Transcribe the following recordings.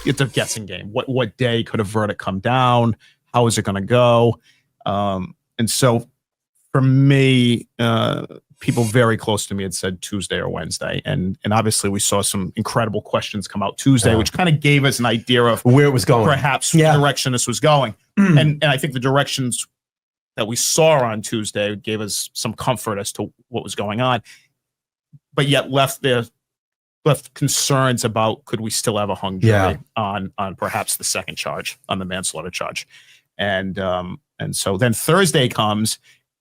It's a guessing game. What day could a verdict come down? How is it going to go? And so for me, people very close to me had said Tuesday or Wednesday. And obviously we saw some incredible questions come out Tuesday, which kind of gave us an idea of where it was going, perhaps the direction this was going. And I think the directions that we saw on Tuesday gave us some comfort as to what was going on, but yet left concerns about could we still have a hung jury on perhaps the second charge, on the manslaughter charge. And so then Thursday comes,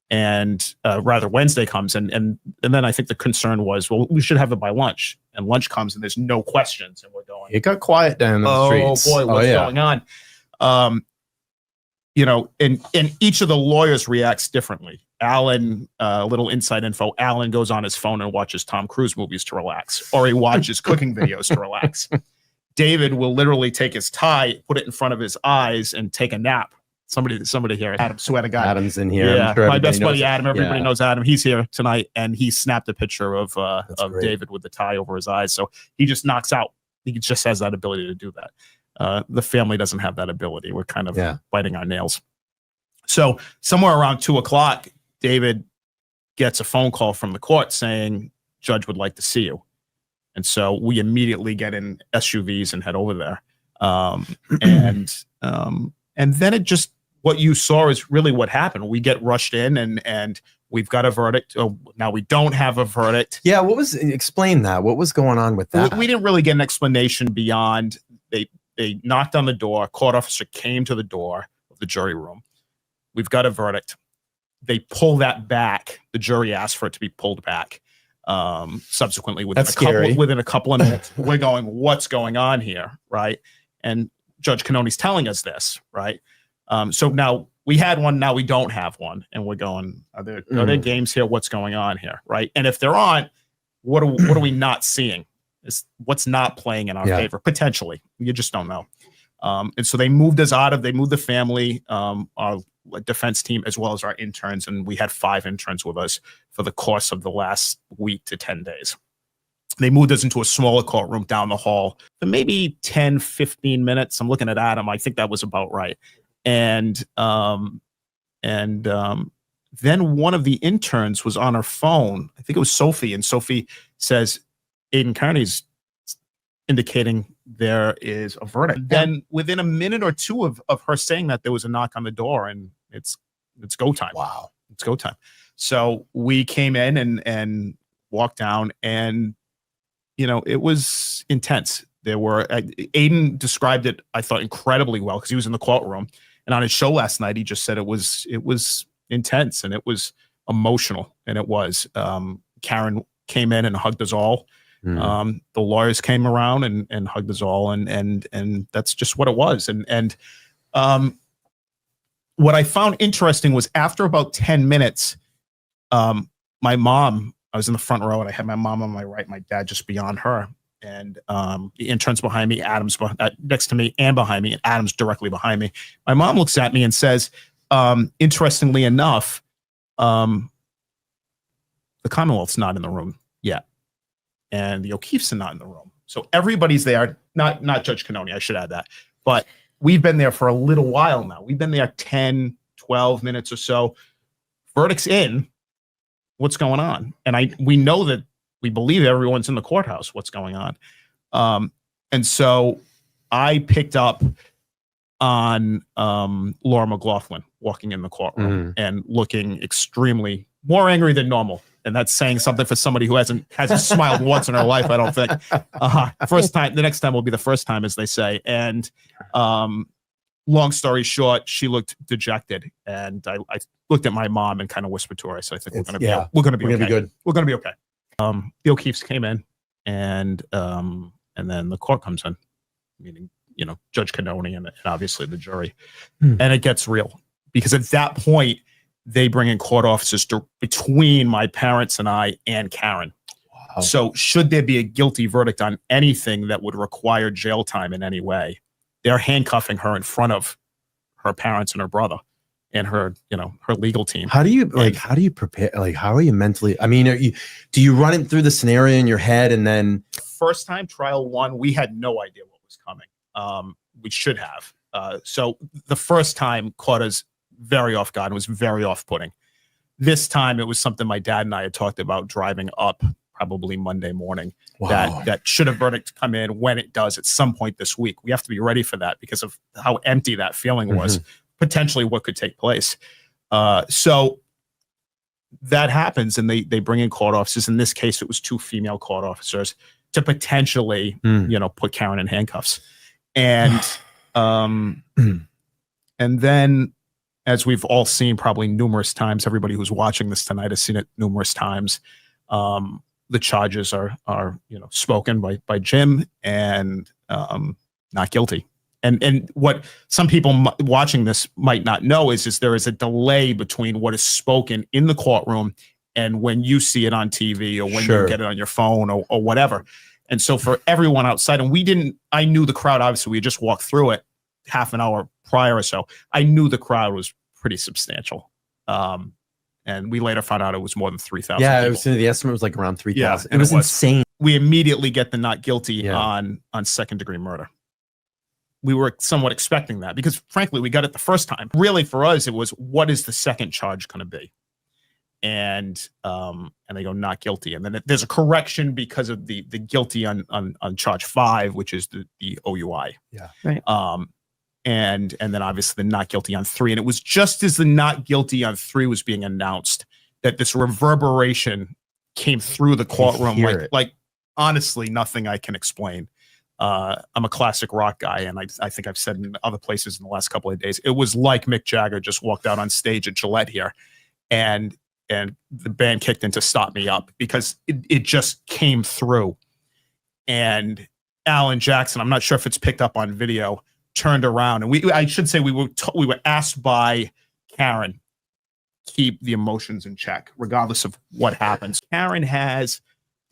and rather Wednesday comes, and then I think the concern was, well, we should have it by lunch. And lunch comes, and there's no questions, and we're going, it got quiet down the streets. Oh boy, what's going on? You know, and each of the lawyers reacts differently. Alan, little inside info, Alan goes on his phone and watches Tom Cruise movies to relax, or he watches cooking videos to relax. David will literally take his tie, put it in front of his eyes, and take a nap. Somebody here, Adam, swear to God. Adam's in here. Yeah, sure my best buddy Adam. Everybody Yeah. knows Adam. He's here tonight, and he snapped a picture of great. David with the tie over his eyes. So he just knocks out. He just has that ability to do that. The family doesn't have that ability. We're kind of biting our nails. So somewhere around 2:00, David gets a phone call from the court saying, "Judge would like to see you." And so we immediately get in SUVs and head over there. And then it just, what you saw is really what happened. We get rushed in, and we've got a verdict. Oh, now we don't have a verdict. Yeah, explain that. What was going on with that? We didn't really get an explanation beyond they knocked on the door. A court officer came to the door of the jury room. We've got a verdict. They pull that back. The jury asked for it to be pulled back. Subsequently, within a couple of minutes, we're going, what's going on here, right? And Judge Cannoni's telling us this, right? So now we had one, now we don't have one, and we're going, are there games here? What's going on here, right? And if there aren't, what are we not seeing? What's not playing in our favor potentially? You just don't know. And so they moved the family, our defense team, as well as our interns, and we had 5 interns with us for the course of the last week to 10 days. They moved us into a smaller courtroom down the hall for maybe 10, 15 minutes. I'm looking at Adam. I think that was about right. And then one of the interns was on her phone. I think it was Sophie, and Sophie says, Aiden Kearney's indicating there is a verdict. Then within a minute or two of her saying that, there was a knock on the door, and it's go time. Wow. It's go time. So we came in and walked down, and it was intense. Aiden described it, I thought, incredibly well, because he was in the courtroom, and on his show last night, he just said it was intense, and it was emotional, and it was. Karen came in and hugged us all. The lawyers came around and hugged us all, and that's just what it was. And what I found interesting was, after about 10 minutes, my mom, I was in the front row, and I had my mom on my right, my dad just beyond her, and the intern's behind me, Adam's next to me and behind me, and Adam's directly behind me. My mom looks at me and says, interestingly enough, the Commonwealth's not in the room yet, and the O'Keefe's are not in the room. So everybody's there, not Judge Cannoni, I should add that, but we've been there for a little while now. We've been there 10, 12 minutes or so. Verdict's in. What's going on? And we know that, we believe everyone's in the courthouse. What's going on? And so I picked up on Laura McLaughlin walking in the courtroom and looking extremely more angry than normal. And that's saying something for somebody who hasn't smiled once in her life, I don't think. First time, the next time will be the first time, as they say. And long story short, she looked dejected, and I looked at my mom and kind of whispered to her. I said, "I think we're gonna be good. We're gonna be okay." The O'Keefe's came in, and then the court comes in, meaning Judge Cannoni and obviously the jury, and it gets real, because at that point they bring in court officers between my parents and I and Karen. Wow. So should there be a guilty verdict on anything that would require jail time in any way, they're handcuffing her in front of her parents and her brother, and her legal team. How do you how do you prepare? Like, how are you mentally? I mean, do you run it through the scenario in your head and then first time trial one, we had no idea what was coming. We should have. So the first time caught us very off guard and was very off-putting. This time it was something my dad and I had talked about driving up probably Monday morning. Wow. That should have verdict come in when it does at some point this week. We have to be ready for that because of how empty that feeling was, potentially what could take place. So that happens, and they bring in court officers. In this case, it was 2 female court officers to potentially, put Karen in handcuffs. And and then, as we've all seen probably numerous times, everybody who's watching this tonight has seen it numerous times. The charges are spoken by Jim and not guilty. And what some people watching this might not know is there is a delay between what is spoken in the courtroom and when you see it on TV or when you get it on your phone or whatever. And so for everyone outside, and I knew the crowd, obviously we had just walked through it half an hour prior or so. I knew the crowd was pretty substantial. And we later found out it was more than 3,000. Yeah, people. The estimate was like around 3,000. Yeah, it was insane. We immediately get the not guilty on second degree murder. We were somewhat expecting that because frankly, we got it the first time. Really for us, it was, what is the second charge going to be? And they go not guilty. And then there's a correction because of the guilty on charge 5, which is the OUI. Yeah. Right. And then obviously the not guilty on 3. And it was just as the not guilty on 3 was being announced that this reverberation came through the courtroom. Like honestly, nothing I can explain. I'm a classic rock guy, and I think I've said in other places in the last couple of days, it was like Mick Jagger just walked out on stage at Gillette here, and the band kicked in to stop me up because it just came through. And Alan Jackson, I'm not sure if it's picked up on video, turned around, and I should say we were asked by Karen, keep the emotions in check, regardless of what happens. Karen has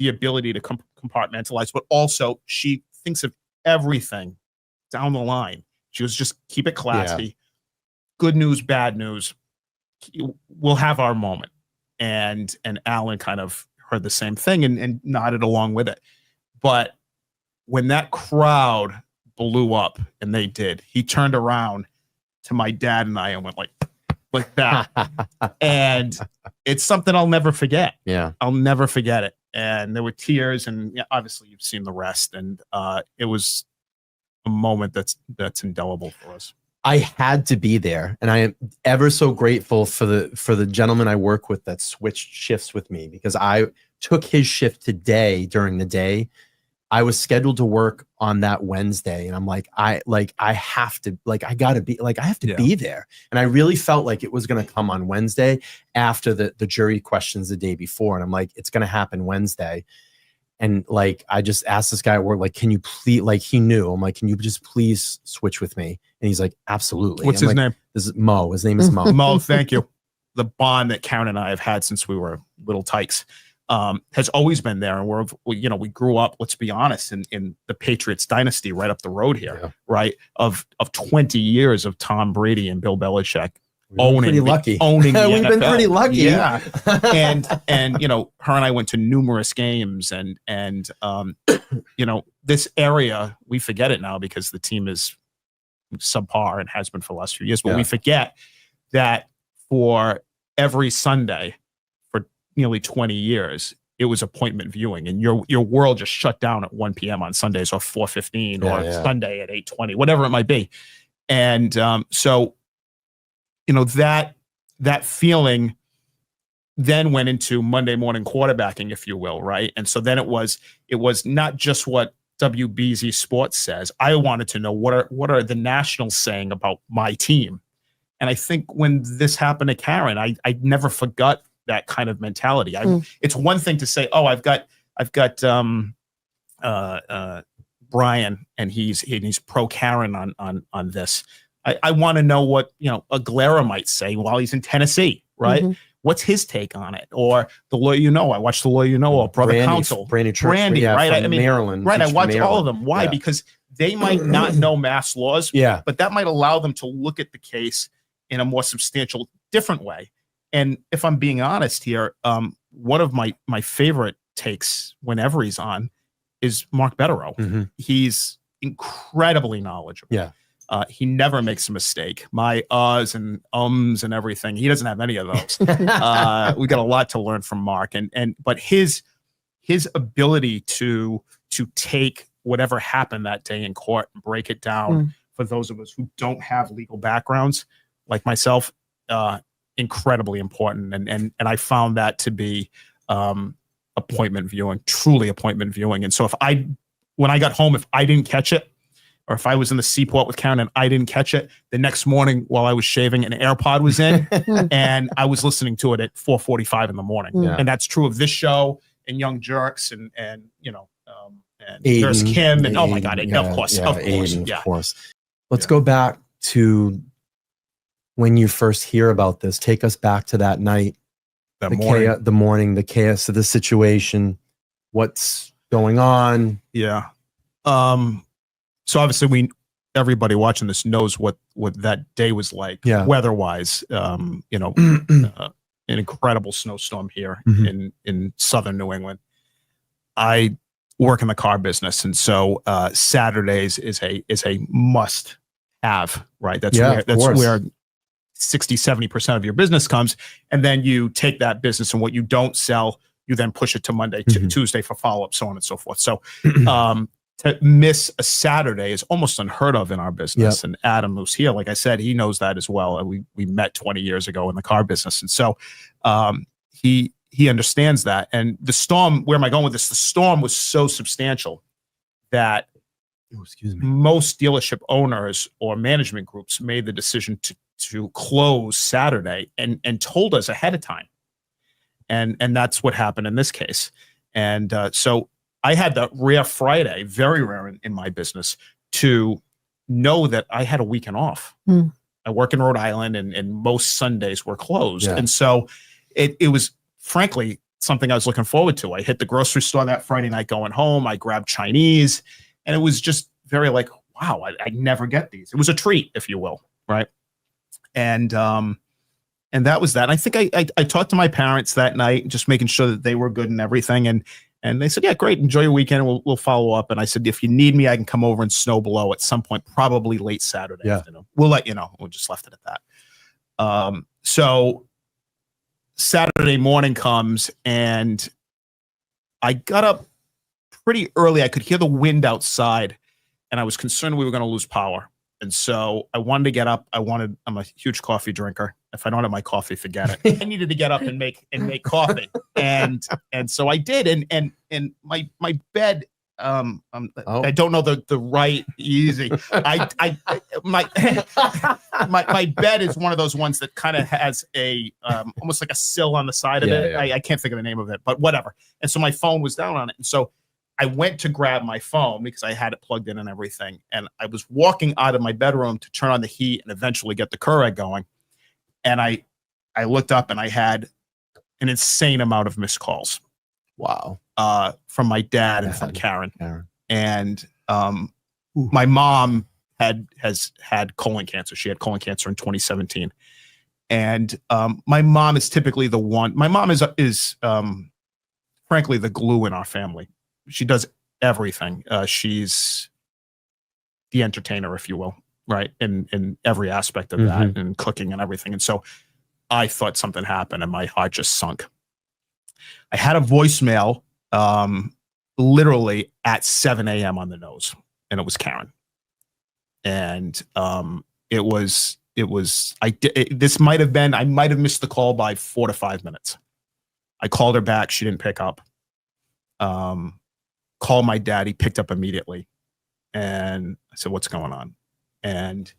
the ability to compartmentalize, but also she thinks of everything down the line. She was just keep it classy. Yeah. Good news, bad news. We'll have our moment. And Alan kind of heard the same thing and nodded along with it. But when that crowd blew up, and they did, he turned around to my dad and I and went like that. And it's something I'll never forget. Yeah. I'll never forget it. And there were tears, and obviously you've seen the rest. And it was a moment that's indelible for us. I had to be there, and I am ever so grateful for the gentleman I work with that switched shifts with me, because I took his shift today during the day. I was scheduled to work on that Wednesday, and I'm like, I have to be there. And I really felt like it was going to come on Wednesday after the jury questions the day before. And I'm like, it's going to happen Wednesday. And like, I just asked this guy at work, like, can you please, like, he knew, I'm like, can you just please switch with me? And he's like, absolutely. What's his name? This is Mo. His name is Mo. Mo, thank you. The bond that Karen and I have had since we were little tykes has always been there. And we grew up, let's be honest, in the Patriots dynasty right up the road here, right? Of 20 years of Tom Brady and Bill Belichick owning the We've NFL. been pretty lucky. Yeah. and her and I went to numerous games, and this area, we forget it now because the team is subpar and has been for the last few years, but we forget that for every Sunday for nearly 20 years, it was appointment viewing, and your world just shut down at 1 p.m. on Sundays, or 4:15 or Sunday at 8:20, whatever it might be. And so that feeling then went into Monday morning quarterbacking, if you will, right? And so then it was not just what WBZ Sports says. I wanted to know what are the Nationals saying about my team. And I think when this happened to Karen, I never forgot that kind of mentality. It's one thing to say, oh, I've got Brian, and he's pro Karen on this. I want to know what Aguilera might say while he's in Tennessee, right? Mm-hmm. What's his take on it? Or the lawyer, I watched the lawyer, or brother counsel, Brandy, right? I mean, Maryland, right? I watch all of them. Why? Because they might not know mass laws, but that might allow them to look at the case in a more substantial, different way. And if I'm being honest here, one of my favorite takes whenever he's on is Mark Betterow. Mm-hmm. He's incredibly knowledgeable. Yeah. He never makes a mistake. My uhs and ums and everything, he doesn't have any of those. We got a lot to learn from Mark, but his ability to take whatever happened that day in court and break it down for those of us who don't have legal backgrounds like myself, incredibly important. And I found that to be appointment viewing, truly appointment viewing. And so when I got home, if I didn't catch it, or if I was in the seaport with Karen and I didn't catch it, the next morning while I was shaving, an AirPod was in and I was listening to it at 4:45 in the morning. Yeah. And that's true of this show and Young Jerks and you know, and Aiden, there's Kim and oh my Aiden, God, yeah, of course. Aiden, Yeah. of course. Let's go back to when you first hear about this. Take us back to that night, That the morning. the chaos of the situation, what's going on. Yeah. So obviously everybody watching this knows what that day was like, weather-wise. You know, an incredible snowstorm here in southern New England. I work in the car business, and so Saturdays is a must have, right? That's where 60-70% of your business comes, and then you take that business and what you don't sell, you then push it to Monday, Tuesday for follow-up, so on and so forth. So to miss a Saturday is almost unheard of in our business. And Adam, who's here, like I said, he knows that as well. And we met 20 years ago in the car business. And so he understands that. And the storm, where am I going with this? The storm was so substantial that most dealership owners or management groups made the decision to close Saturday and told us ahead of time. And that's what happened in this case. And so I had the rare Friday, very rare in my business, to know that I had a weekend off. I work in Rhode Island and most Sundays were closed. And so it was frankly something I was looking forward to. I hit the grocery store that Friday night going home. I grabbed Chinese and it was just very like, wow, I never get these. It was a treat, if you will. Right. And that was that. And I think I talked to my parents that night, just making sure that they were good and everything. And they said, yeah, great. Enjoy your weekend. We'll follow up. And I said, if you need me, I can come over and snow below at some point, probably late Saturday afternoon. We'll let you know. We'll just left it at that. So Saturday morning comes and I got up pretty early. I could hear the wind outside and I was concerned we were going to lose power. And so I wanted to get up. I'm a huge coffee drinker. If I don't have my coffee, forget it. I needed to get up and make coffee. And so I did. And my bed, I don't know the right easy. My bed is one of those ones that kind of has a almost like a sill on the side of it. I can't think of the name of it, but whatever. And so my phone was down on it. And so I went to grab my phone because I had it plugged in and everything. And I was walking out of my bedroom to turn on the heat and eventually get the Keurig going. And I looked up and I had an insane amount of missed calls. Wow. From my dad and from Karen. And my mom has had colon cancer. She had colon cancer in 2017. And my mom is typically the one. My mom is frankly the glue in our family. She does everything. She's the entertainer, if you will, right? In every aspect of that and cooking and everything. And so I thought something happened and my heart just sunk. I had a voicemail literally at 7 a.m. on the nose, and it was Karen. And this might have been, I might have missed the call by 4 to 5 minutes. I called her back. She didn't pick up. Called my dad. He picked up immediately. And I said, what's going on? And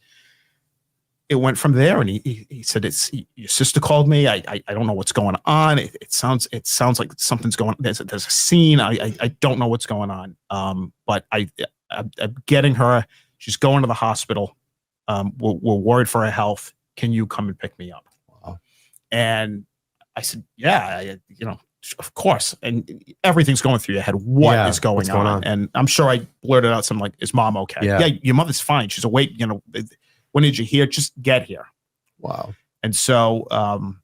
it went from there. And he said, your sister called me. I don't know what's going on. It sounds like something's going on. There's a scene. I don't know what's going on. But I'm getting her. She's going to the hospital. We're worried for her health. Can you come and pick me up? Wow. And I said, yeah, of course. And everything's going through your head. What is going on? And I'm sure I blurted out something like, is mom okay? Yeah, your mother's fine. She's awake. When did you hear? Just get here. Wow. And so I'm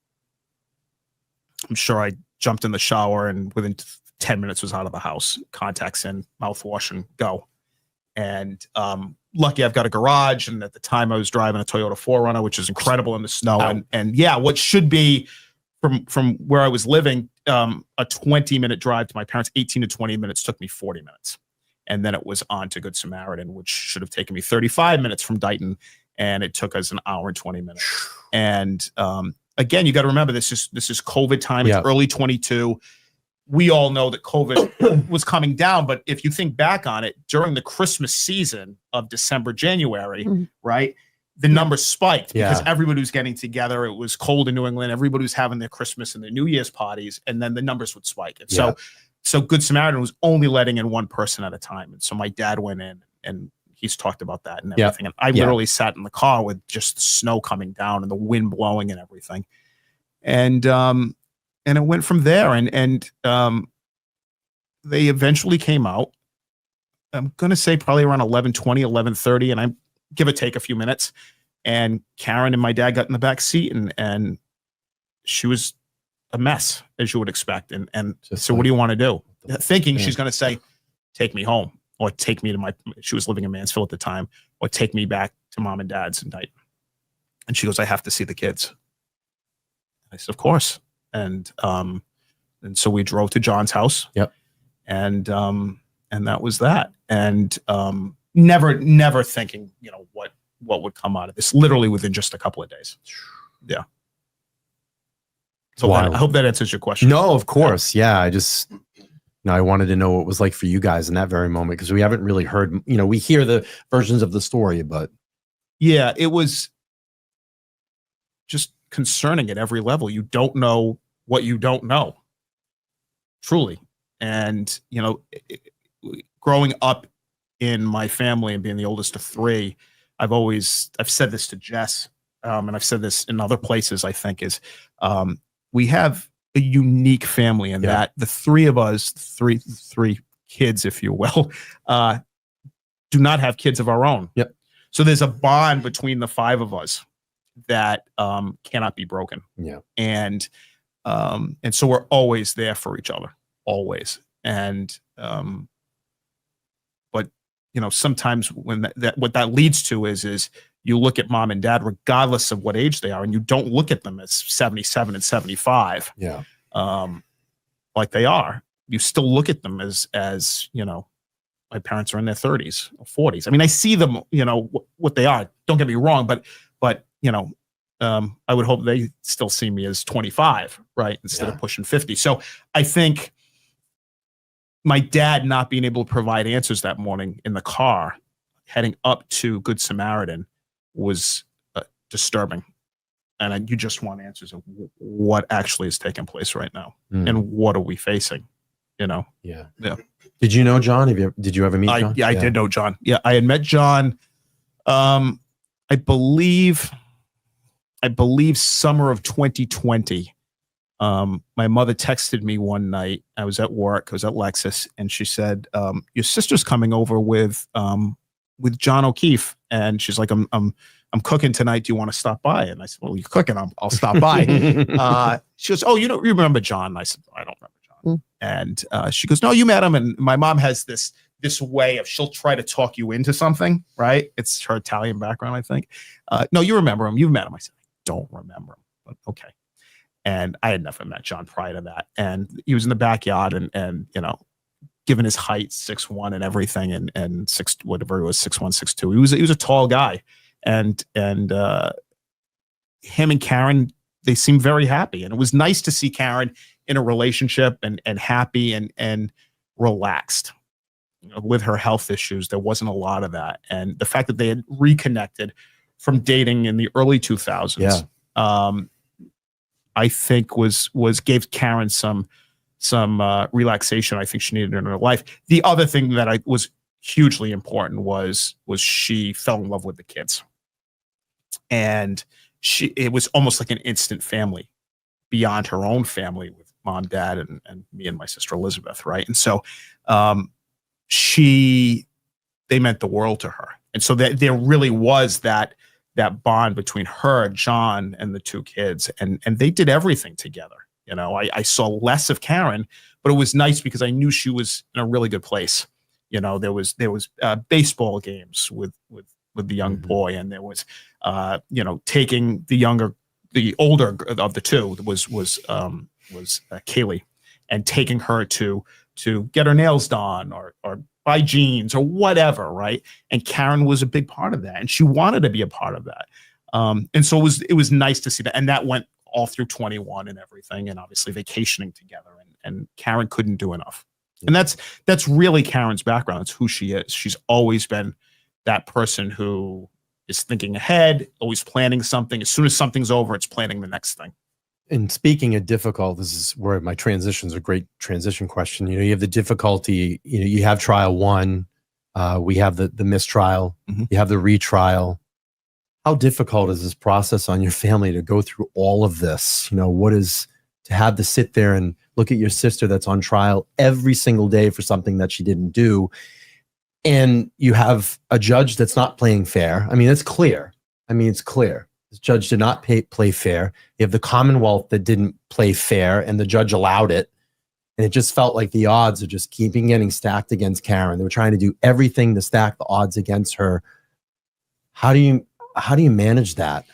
sure I jumped in the shower and within 10 minutes was out of the house, contacts in, mouthwash, and go. And lucky I've got a garage. And at the time I was driving a Toyota 4Runner, which is incredible in the snow. Wow. And yeah, what should be from where I was living, a 20-minute drive to my parents, 18 to 20 minutes took me 40 minutes. And then it was on to Good Samaritan, which should have taken me 35 minutes from Dighton. And it took us an hour and 20 minutes. And again, you got to remember, this is COVID time. It's early 22. We all know that COVID was coming down, but if you think back on it, during the Christmas season of December, January, right, the numbers spiked because everybody was getting together. It was cold in New England. Everybody was having their Christmas and their New Year's parties, and then the numbers would spike. And so Good Samaritan was only letting in one person at a time. And so my dad went in, and he's talked about that and everything. And I literally sat in the car with just the snow coming down and the wind blowing and everything. And it went from there. And they eventually came out. I'm going to say probably around 11:20, 11:30, and I give or take a few minutes. And Karen and my dad got in the back seat, and she was a mess, as you would expect. And so what do you want to do? Thinking she's going to say, take me home, or take me to she was living in Mansfield at the time, or take me back to mom and dad's in Dighton. And she goes, I have to see the kids. I said, of course. And so we drove to John's house. And that was that. And never thinking, what would come out of this, literally within just a couple of days. Yeah. So I hope that answers your question. No, of course. Yeah. I wanted to know what it was like for you guys in that very moment, because we haven't really heard, we hear the versions of the story, but. Yeah, it was just concerning at every level. You don't know what you don't know, truly. And, growing up in my family and being the oldest of three, I've said this to Jess, and I've said this in other places, I think, is we have a unique family in that the three of us, three kids, if you will, do not have kids of our own. So there's a bond between the five of us that cannot be broken. And so we're always there for each other, always. And but sometimes when what that leads to is you look at mom and dad, regardless of what age they are, and you don't look at them as 77 and 75 like they are. You still look at them as my parents are in their 30s or 40s. I mean, I see them, what they are. Don't get me wrong, but I would hope they still see me as 25, right, instead of pushing 50. So I think my dad not being able to provide answers that morning in the car, heading up to Good Samaritan, was disturbing. And you just want answers of what actually is taking place right now, and what are we facing? Yeah. Did you know John? Did you ever meet John? I did know John. Yeah, I had met John. I believe summer of 2020. My mother texted me one night. I was at work. I was at Lexus, and she said, "Your sister's coming over with John O'Keefe," and she's like, "I'm cooking tonight. Do you want to stop by?" And I said, "Well, you're cooking. I'll stop by." She goes, "Oh, you remember John?" And I said, "I don't remember John." And she goes, "No, you met him." And my mom has this way of, she'll try to talk you into something, right? It's her Italian background, I think. "No, you remember him. You've met him." I said, "I don't remember him." But okay. And I had never met John prior to that. And he was in the backyard and given his height, 6'1" and everything, and whatever it was, 6'1", 6'2". He was a tall guy. And him and Karen, they seemed very happy. And it was nice to see Karen in a relationship and happy and relaxed. With her health issues, there wasn't a lot of that. And the fact that they had reconnected from dating in the early 2000s, I think gave Karen some relaxation I think she needed in her life. The other thing that was hugely important was she fell in love with the kids. And it was almost like an instant family beyond her own family with mom, dad, and me and my sister Elizabeth, right? And so they meant the world to her. And so there really was that that bond between her, John, and the two kids, and they did everything together. You know, I saw less of Karen, but it was nice because I knew she was in a really good place. You know, there was baseball games with the young boy, and there was you know, taking the older of the two was Kaylee, and taking her to get her nails done or buy jeans or whatever, right? And Karen was a big part of that, and she wanted to be a part of that. And so it was nice to see that, and that went all through 21 and everything, and obviously vacationing together. And Karen couldn't do enough, and that's really Karen's background. It's who she is. She's always been that person who is thinking ahead, always planning something. As soon as something's over, it's planning the next thing. And speaking of difficult, this is where my transition's a great transition question. You know, you have the difficulty, you know, you have trial one, we have the mistrial, you have the retrial. How difficult is this process on your family to go through all of this? You know, what is to have to sit there and look at your sister that's on trial every single day for something that she didn't do. And you have a judge that's not playing fair. I mean, it's clear. It's clear. The judge did not play fair. You have the Commonwealth that didn't play fair, and the judge allowed it. And it just felt like the odds are just keeping getting stacked against Karen. They were trying to do everything to stack the odds against her. How do you manage that?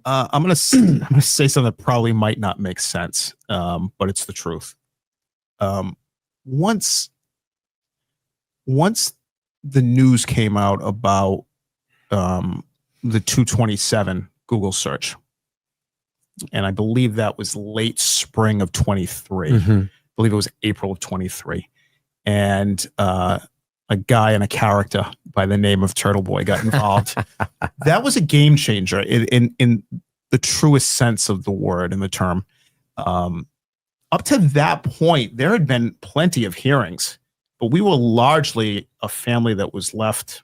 I'm gonna say something that probably might not make sense, but it's the truth. Once the news came out about the 227 Google search, and I believe that was late spring of 23. I believe it was April of 23, and a guy and a character by the name of Turtle Boy got involved. That was a game changer in the truest sense of the word and the term. Up to that point, there had been plenty of hearings, but we were largely a family that was left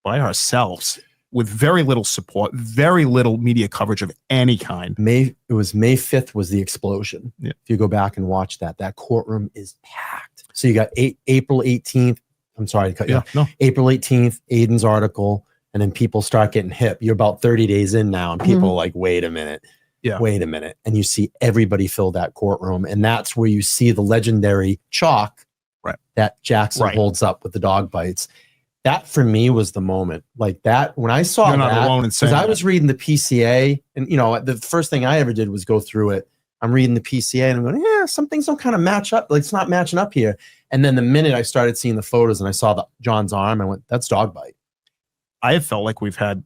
by ourselves with very little support, very little media coverage of any kind. It was May 5th was the explosion. Yeah. If you go back and watch that courtroom is packed. So you got April 18th. I'm sorry to cut you off. No. April 18th, Aiden's article, and then people start getting hip. You're about 30 days in now, and people are like, wait a minute. Yeah. Wait a minute. And you see everybody fill that courtroom. And that's where you see the legendary chalk that Jackson holds up with the dog bites. That for me was the moment. Like that, when I saw that, because I was reading the PCA, and you know, the first thing I ever did was go through it. I'm reading the PCA and I'm going, yeah, some things don't kind of match up. Like it's not matching up here. And then the minute I started seeing the photos and I saw John's arm, I went, that's dog bite. I have felt like we've had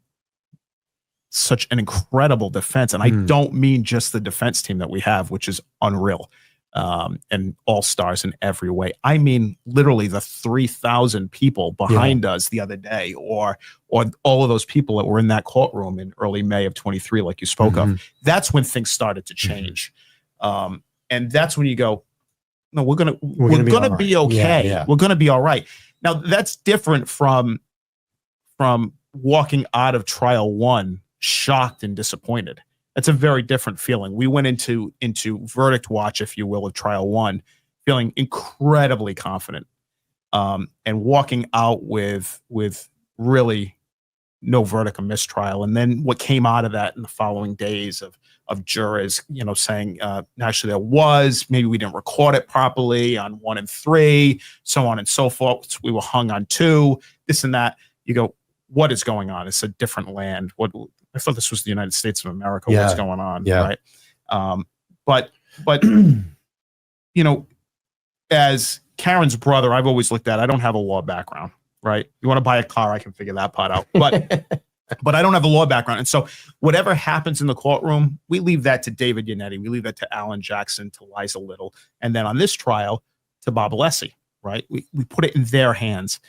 such an incredible defense. And I don't mean just the defense team that we have, which is unreal, and all stars in every way. I mean, literally the 3,000 people behind us the other day, or all of those people that were in that courtroom in early May of 23, like you spoke of. That's when things started to change. And that's when you go, no, we're gonna be okay. Yeah. We're gonna be all right. Now that's different from walking out of trial one shocked and disappointed. That's a very different feeling. We went into verdict watch, if you will, of trial one, feeling incredibly confident, and walking out with really no verdict, a mistrial. And then what came out of that in the following days of jurors, you know, saying, actually there was, maybe we didn't record it properly on 1 and 3, so on and so forth. We were hung on 2, this and that. You go, what is going on? It's a different land. I thought this was the United States of America. What's going on? Right. But you know, as Karen's brother, I've always looked at, I don't have a law background, right? You want to buy a car, I can figure that part out. But I don't have a law background. And so whatever happens in the courtroom, we leave that to David Yannetti. We leave that to Alan Jackson, to Liza Little. And then on this trial, to Bob Alessi, right? We put it in their hands.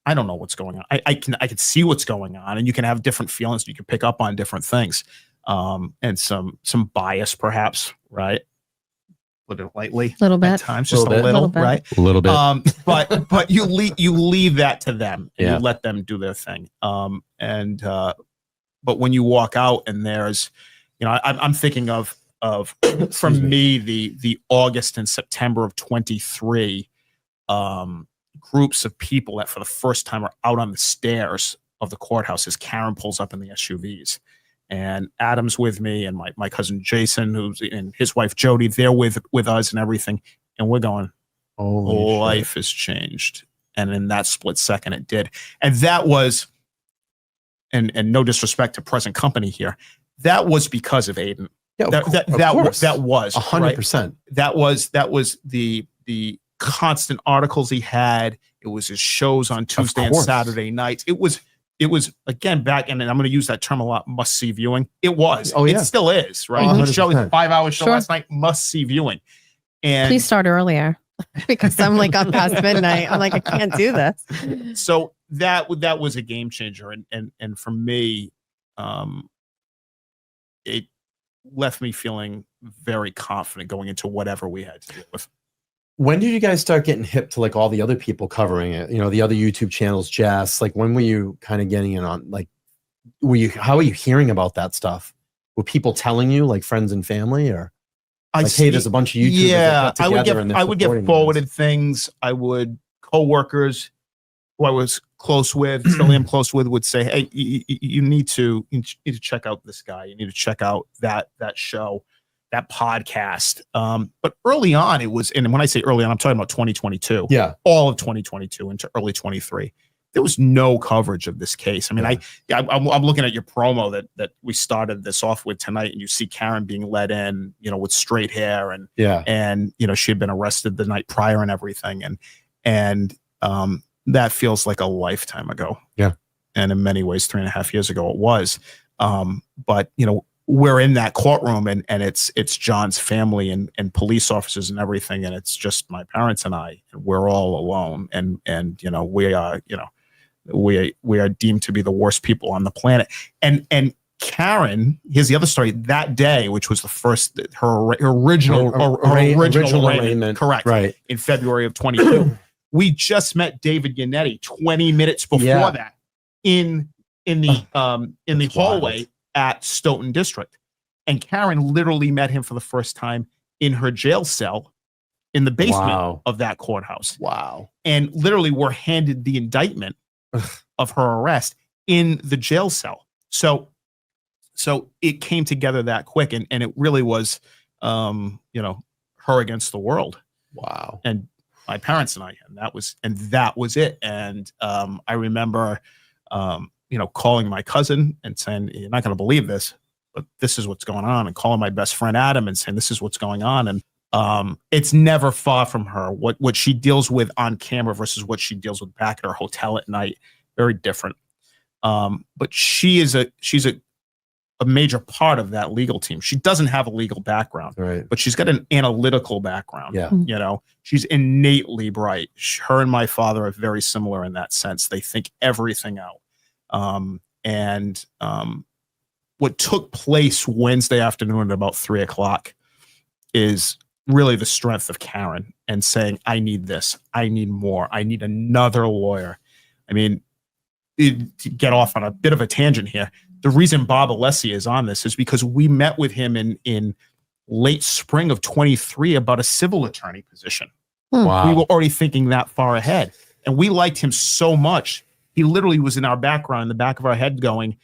I don't know what's going on. I can see what's going on, and you can have different feelings. You can pick up on different things, and some bias, perhaps, right? Put it lightly, a little bit, at times, just a little, right? A little bit. But you leave that to them. And you let them do their thing. But when you walk out and there's, you know, I'm thinking of from me the August and September of 23. Groups of people that for the first time are out on the stairs of the courthouse as Karen pulls up in the SUVs. And Adam's with me, and my cousin Jason, and his wife Jody, they're with us and everything. And we're going, life has changed. And in that split second, it did. And that was, and no disrespect to present company here, that was because of Aiden. Yeah, that was 100%. Right? That was the constant articles he had. It was his shows on Tuesday and Saturday nights. It was again back, and I'm going to use that term a lot, must see viewing. It was. Oh, yeah. It still is, right? The show is a 5-hour show last night, must see viewing. And please start earlier because I'm like up past midnight. I'm like, I can't do this. So that was a game changer, and for me, it left me feeling very confident going into whatever we had to deal with. When did you guys start getting hip to like all the other people covering it? You know, the other YouTube channels, Jess, like when were you kind of getting in on, like, how are you hearing about that stuff? Were people telling you, like friends and family, or like, hey, there's a bunch of YouTubers that got together I would get forwarded things. I would, coworkers who I was close with, still am close with, would say, hey, you need to check out this guy. You need to check out that show, that podcast. But early on it was, and when I say early on, I'm talking about 2022. Yeah. All of 2022 into early 23. There was no coverage of this case. I mean, I'm looking at your promo that we started this off with tonight, and you see Karen being let in, you know, with straight hair, and you know, she had been arrested the night prior and everything. And that feels like a lifetime ago. Yeah. And in many ways, 3.5 years ago it was. But you know, we're in that courtroom, and it's John's family and police officers and everything, and it's just my parents and I, and we're all alone. And you know, we are deemed to be the worst people on the planet. And Karen, here's the other story. That day, which was the first, her original arraignment, correct, right, in February of 22. We just met David Yannetti 20 minutes before that in the hallway at Stoughton District. And Karen literally met him for the first time in her jail cell in the basement of that courthouse. Wow. And literally were handed the indictment of her arrest in the jail cell. So it came together that quick, and it really was, you know, her against the world. Wow. And my parents and I, and that was it. And I remember, you know, calling my cousin and saying, you're not going to believe this, but this is what's going on, and calling my best friend Adam and saying, this is what's going on. And it's never far from her. What she deals with on camera versus what she deals with back at her hotel at night, very different. But she's a major part of that legal team. She doesn't have a legal background, right, but she's got an analytical background. Yeah. You know, she's innately bright. Her and my father are very similar in that sense. They think everything out. What took place Wednesday afternoon at about 3:00 is really the strength of Karen, and saying, I need this. I need more. I need another lawyer. I mean, to get off on a bit of a tangent here, the reason Bob Alessi is on this is because we met with him in late spring of 23 about a civil attorney position. Wow. We were already thinking that far ahead, and we liked him so much. He literally was in our background, in the back of our head, going,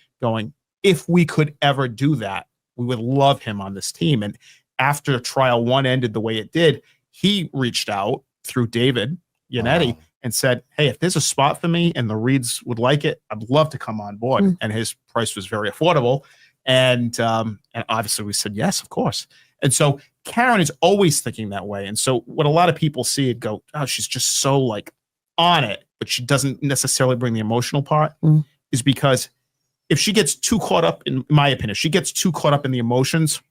if we could ever do that, we would love him on this team. And after trial one ended the way it did, he reached out through David Yannetti and said, hey, if there's a spot for me and the Reeds would like it, I'd love to come on board. And his price was very affordable. And obviously we said, yes, of course. And so Karen is always thinking that way. And so what a lot of people see it go, oh, she's just so like on it, but she doesn't necessarily bring the emotional part, is because if she gets too caught up, in my opinion, she gets too caught up in the emotions.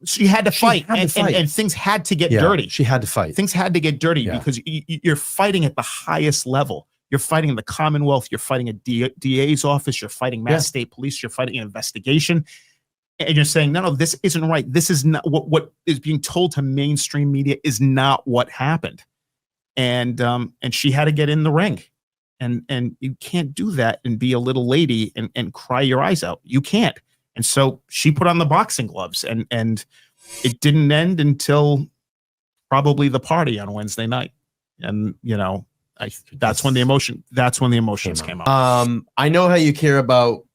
She had to fight. And things had to get dirty. She had to fight. Things had to get dirty because you're fighting at the highest level. You're fighting in the Commonwealth. You're fighting a DA's office. You're fighting Mass State Police. You're fighting an investigation. And you're saying, no, this isn't right. This is not what is being told to mainstream media is not what happened. And she had to get in the ring. And you can't do that and be a little lady and cry your eyes out. You can't. And so she put on the boxing gloves, and it didn't end until probably the party on Wednesday night. And, you know, That's when the emotions came out. I know how you care about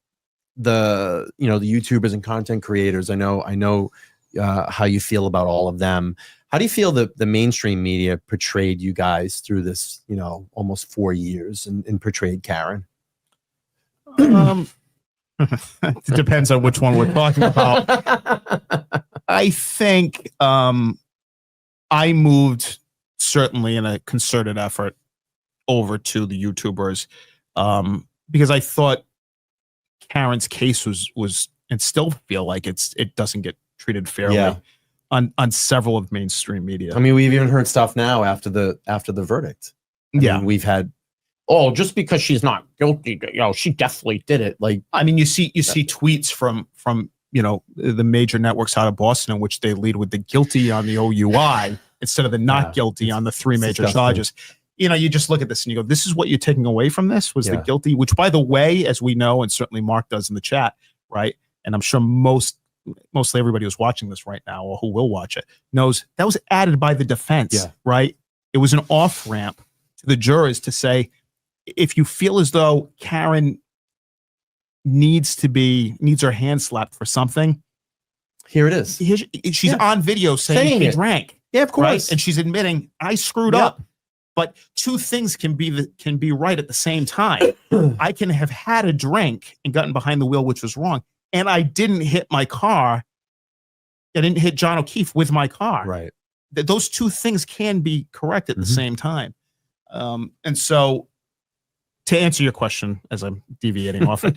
the YouTubers and content creators. I know how you feel about all of them. How do you feel that the mainstream media portrayed you guys through this, almost 4 years and portrayed Karen? It depends on which one we're talking about. I think I moved certainly in a concerted effort over to the YouTubers because I thought Karen's case was and still feel like it doesn't get treated fairly on several of mainstream media. I mean, we've even heard stuff now after the verdict. I mean, we've had, just because she's not guilty, she definitely did it. Like, I mean, you see tweets from the major networks out of Boston in which they lead with the guilty on the OUI instead of the not guilty on the three major charges. You just look at this and you go, this is what you're taking away from this was the guilty, which, by the way, as we know, and certainly Mark does in the chat, right? And I'm sure mostly everybody who's watching this right now or who will watch it knows that was added by the defense, right? It was an off ramp to the jurors to say, if you feel as though Karen needs her hand slapped for something, here it is. She's on video saying she drank. Yeah, of course. Right? And she's admitting, I screwed up. But two things can be right at the same time. I can have had a drink and gotten behind the wheel, which was wrong. And I didn't hit my car. I didn't hit John O'Keefe with my car. Right. Those two things can be correct at the same time. And so to answer your question, as I'm deviating off it,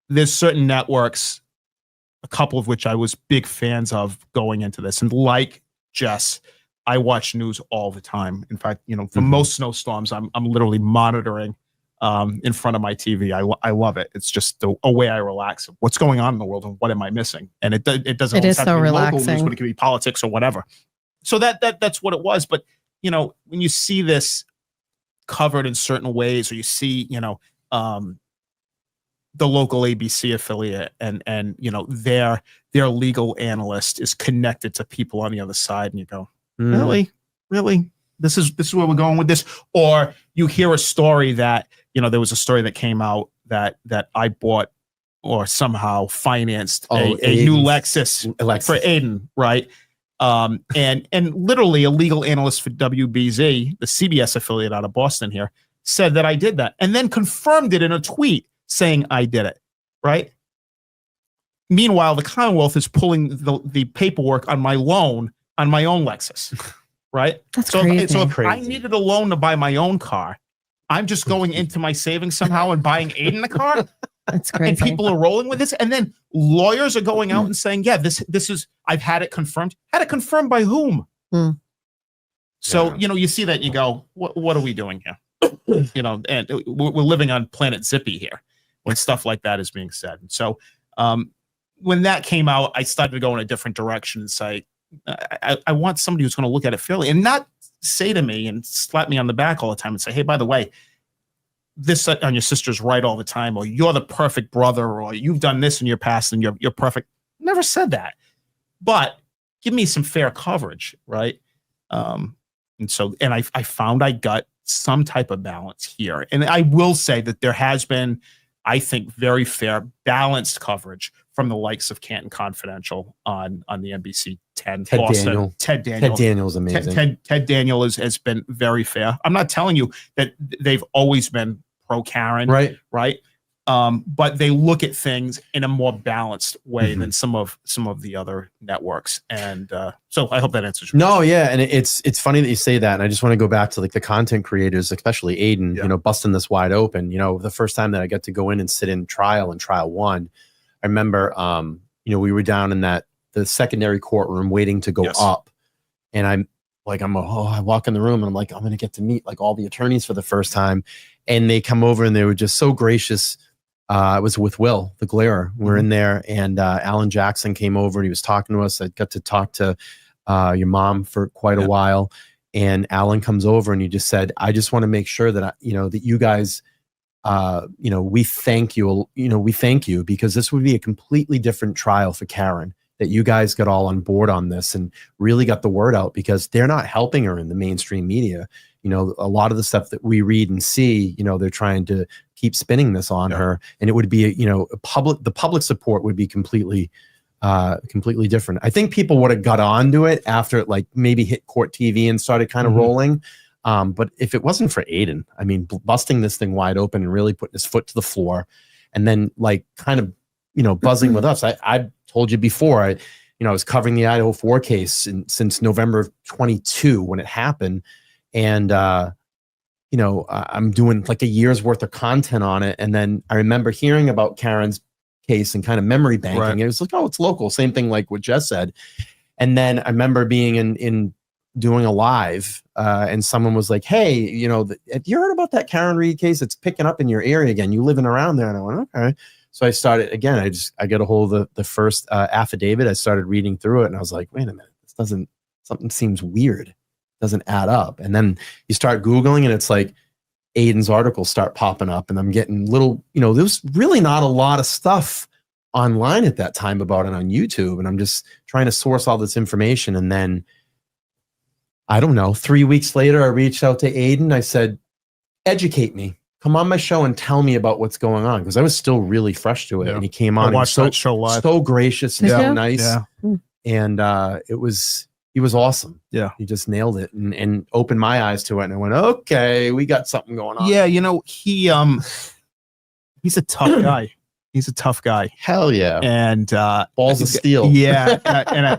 there's certain networks, a couple of which I was big fans of going into this. And like Jess, I watch news all the time. In fact, for most snowstorms, I'm literally monitoring in front of my TV. I love it. It's just a way I relax. What's going on in the world and what am I missing? And it doesn't always have to be local news, but it can be politics or whatever. So that's what it was. But when you see this covered in certain ways, or you see the local ABC affiliate and their legal analyst is connected to people on the other side, and you go, really? This is where we're going with this? Or you hear a story that, there was a story that came out that I bought or somehow financed a new Lexus for Aiden, right? And literally a legal analyst for WBZ, the CBS affiliate out of Boston here, said that I did that and then confirmed it in a tweet saying I did it, right? Meanwhile, the Commonwealth is pulling the paperwork on my loan on my own Lexus. Right. That's crazy. So if I needed a loan to buy my own car, I'm just going into my savings somehow and buying Aiden a car. That's crazy. And people are rolling with this. And then lawyers are going out and saying, yeah, this is, I've had it confirmed. Had it confirmed by whom? So, you see that and you go, what are we doing here? And we're living on Planet Zippy here when stuff like that is being said. And so when that came out, I started to go in a different direction and say, I want somebody who's going to look at it fairly and not say to me and slap me on the back all the time and say, hey, by the way, this on your sister's right all the time, or you're the perfect brother, or you've done this in your past and you're perfect. Never said that, but give me some fair coverage. Right. And I found I got some type of balance here. And I will say that there has been, I think, very fair, balanced coverage from the likes of Canton Confidential on the NBC 10. Ted Boston. Daniel. Ted Daniel is amazing. Ted Daniel has been very fair. I'm not telling you that they've always been pro Karen, right? But they look at things in a more balanced way than some of the other networks. And so I hope that answers your question. Yeah, and it's funny that you say that. And I just want to go back to like the content creators, especially Aiden, busting this wide open. The first time that I got to go in and sit in trial one, I remember we were down in the secondary courtroom waiting to go up, and I walk in the room and I'm like, I'm gonna get to meet like all the attorneys for the first time, and they come over and they were just so gracious. I was with Will, the Glairer. We're in there, and Alan Jackson came over and he was talking to us. I got to talk to your mom for quite a while, and Alan comes over and he just said, I just want to make sure that that you guys we thank you because this would be a completely different trial for Karen, that you guys got all on board on this and really got the word out, because they're not helping her in the mainstream media. you know, a lot of the stuff that we read and see, you know, they're trying to keep spinning this on her, and it would be, you know, the public support would be completely different. I think people would have got onto it after it like maybe hit court TV and started kind of rolling. But if it wasn't for Aiden, I mean, busting this thing wide open and really putting his foot to the floor, and then like kind of, you know, buzzing with us. I told you before, I was covering the Idaho 4 case since November of 22 when it happened. And, you know, I'm doing like a year's worth of content on it. And then I remember hearing about Karen's case and kind of memory banking. Right. It was like, oh, it's local. Same thing like what Jess said. And then I remember being in doing a live and someone was like, hey, you know, have you heard about that Karen Reed case? It's picking up in your area again. You living around there? And I went, okay. So I started again. I got a hold of the first affidavit. I started reading through it, and I was like, "Wait a minute, something seems weird. Doesn't add up." And then you start Googling, and it's like Aiden's articles start popping up, and I'm getting little. You know, there was really not a lot of stuff online at that time about it on YouTube, and I'm just trying to source all this information. And then I don't know. 3 weeks later, I reached out to Aiden. I said, "Educate me. Come on my show and tell me about what's going on," because I was still really fresh to it. And he came on. I watched that show live. So gracious and so nice. Yeah. And he was awesome. Yeah, he just nailed it and opened my eyes to it. And I went, okay, we got something going on. Yeah, you know, he's a tough guy. He's a tough guy. Hell yeah. And balls of steel. Yeah,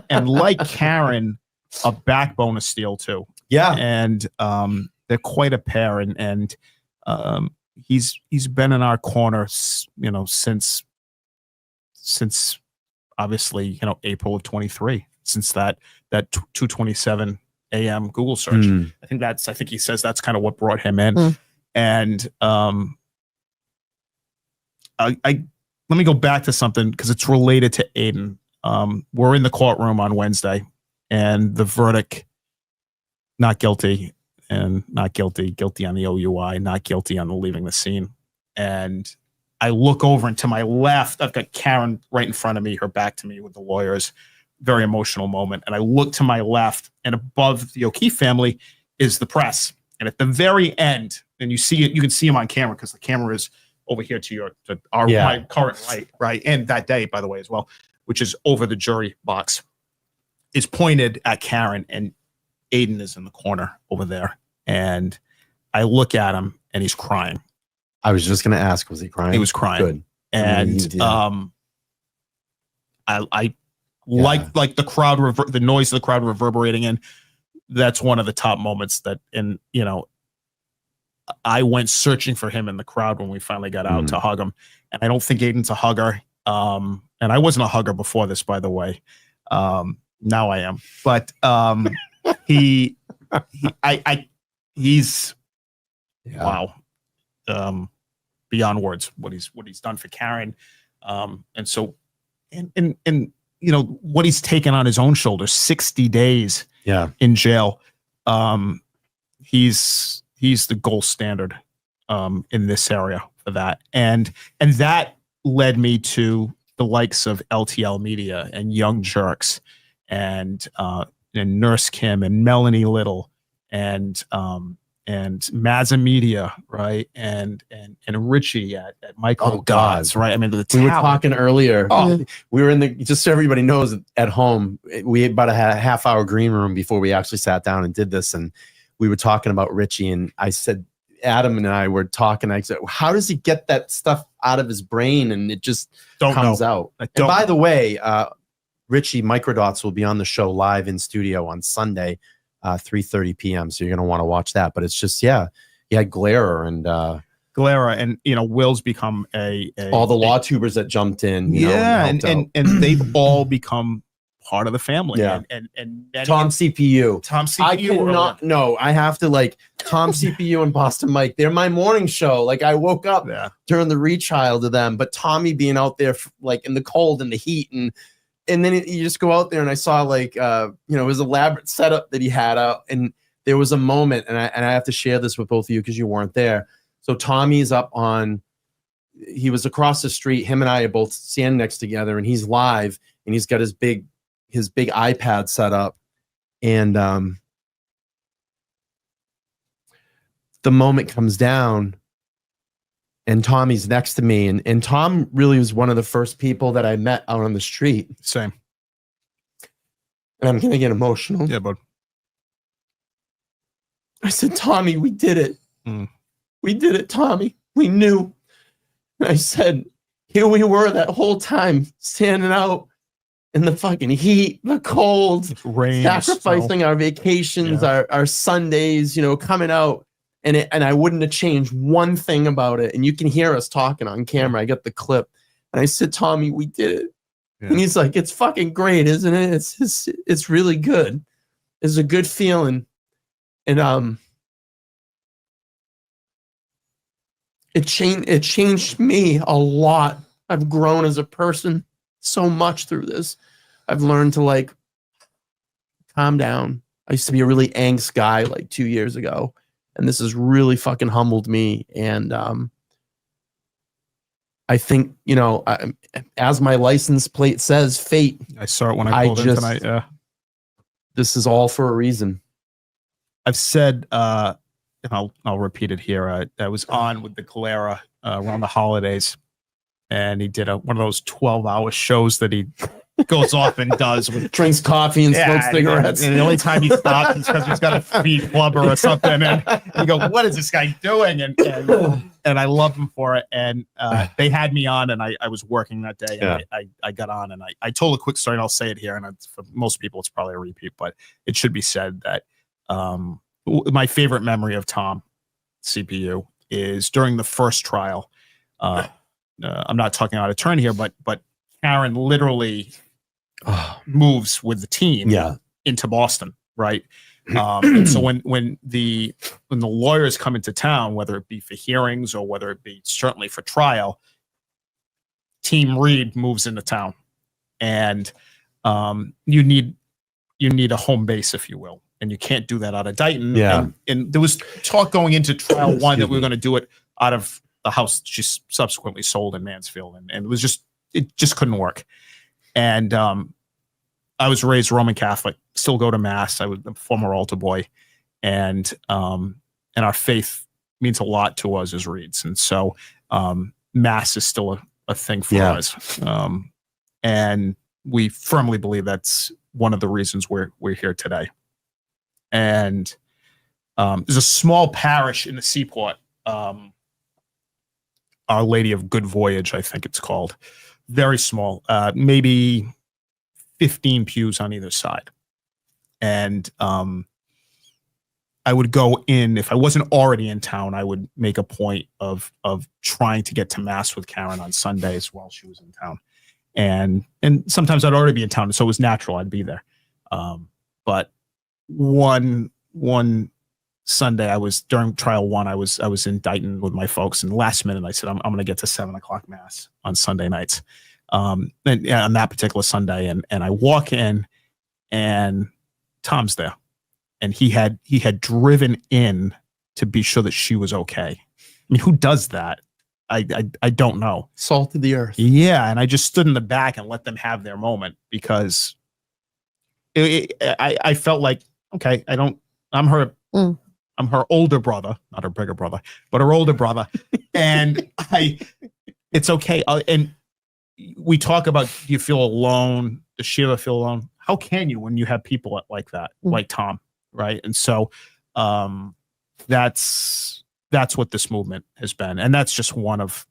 and like Karen, a backbone of steel too. Yeah, and they're quite a pair. And he's been in our corner, you know, since obviously, you know, April of 23, since that 2:27 a.m. Google search. I think he says that's kind of what brought him in. And I let me go back to something because it's related to Aiden. We're in the courtroom on Wednesday, and the verdict: not guilty. And not guilty, guilty on the OUI, not guilty on the leaving the scene. And I look over and to my left, I've got Karen right in front of me, her back to me with the lawyers. Very emotional moment. And I look to my left, and above the O'Keefe family is the press. And at the very end, and you can see him on camera because the camera is over here to my current right? And that day, by the way, as well, which is over the jury box, is pointed at Karen, and Aiden is in the corner over there. And I look at him, and he's crying. I was just going to ask, was he crying? He was crying. Good. And I like the crowd, the noise of the crowd reverberating in. That's one of the top moments that, and you know, I went searching for him in the crowd when we finally got out to hug him. And I don't think Aiden's a hugger. And I wasn't a hugger before this, by the way. Now I am. But he's wow. Beyond words what he's done for Karen. And so and you know what he's taken on his own shoulders, 60 days in jail. He's the gold standard in this area for that. And that led me to the likes of LTL Media and Young Jerks and Nurse Kim and Melanie Little and Mazza Media, right? And Richie at Michael Gods, right? I mean, we were talking earlier. We were in the, just so everybody knows, at home, we had about a half-hour green room before we actually sat down and did this, and we were talking about Richie, and I said, Adam and I were talking, I said, how does he get that stuff out of his brain? And it just comes out. And by the way, Richie Microdots will be on the show live in studio on Sunday, 3:30 p.m. So you're going to want to watch that. But it's just, he had Glera and you know, Will's become all the law tubers that jumped in. And they've all become part of the family. Yeah. And Tom CPU. I cannot. No, I have to Tom CPU and Boston Mike. They're my morning show. Like I woke up during the retrial to them, but Tommy being out there in the cold and the heat and then you just go out there, and I saw his elaborate setup that he had out, and there was a moment, and I have to share this with both of you because you weren't there. So Tommy's he was across the street. Him and I are both standing next together, and he's live, and he's got his big iPad set up, and the moment comes down and Tommy's next to me. And Tom really was one of the first people that I met out on the street. Same. And I'm going to get emotional. Yeah, bud. I said, Tommy, we did it. Mm. We did it, Tommy. We knew. And I said, here we were that whole time standing out in the fucking heat, the cold, Rain, sacrificing our vacations, our Sundays, you know, coming out. And I wouldn't have changed one thing about it. And you can hear us talking on camera. I got the clip. And I said, Tommy, we did it. Yeah. And he's like, it's fucking great, isn't it? It's really good. It's a good feeling. And it changed me a lot. I've grown as a person so much through this. I've learned to like calm down. I used to be a really angst guy like 2 years ago. And this has really fucking humbled me. And I think, you know, as my license plate says, fate. I saw it when I pulled in tonight. Yeah. This is all for a reason. I've said, and I'll repeat it here. I was on with the Calera around the holidays, and he did one of those 12-hour shows that he goes off and does with drinks coffee and smokes cigarettes. And the only time he stops is because he's got a feed flubber or something. And you go, what is this guy doing? And I love him for it. And they had me on, and I was working that day. And I got on, and I told a quick story, and I'll say it here. And for most people, it's probably a repeat, but it should be said that my favorite memory of Tom CPU is during the first trial. I'm not talking out of turn here, but Karen literally moves with the team into Boston, right? And so when the lawyers come into town, whether it be for hearings or whether it be certainly for trial, Team Reed moves into town, and you need a home base, if you will, and you can't do that out of Dighton. Yeah. And there was talk going into trial one that we were going to do it out of the house she subsequently sold in Mansfield, and it just couldn't work. And I was raised Roman Catholic, still go to mass. I was a former altar boy, and our faith means a lot to us as Reeds. And so mass is still a thing for us. And we firmly believe that's one of the reasons we're here today. And there's a small parish in the Seaport, Our Lady of Good Voyage, I think it's called. Very small, maybe 15 pews on either side. And I would go in, if I wasn't already in town, I would make a point of trying to get to mass with Karen on Sundays while she was in town. And sometimes I'd already be in town, and so it was natural I'd be there. But one Sunday, I was during trial one, I was in Dighton with my folks, and last minute I said, I'm going to get to 7:00 mass on Sunday nights. And on that particular Sunday, and I walk in, and Tom's there, and he had driven in to be sure that she was okay. I mean, who does that? I don't know. Salt of the earth. Yeah, and I just stood in the back and let them have their moment, because I felt like, okay, I'm her older brother, not her bigger brother, but her older brother. And it's okay. And we talk about, do you feel alone? Does she ever feel alone? How can you when you have people like that, like Tom, right? And so that's what this movement has been. And that's just one of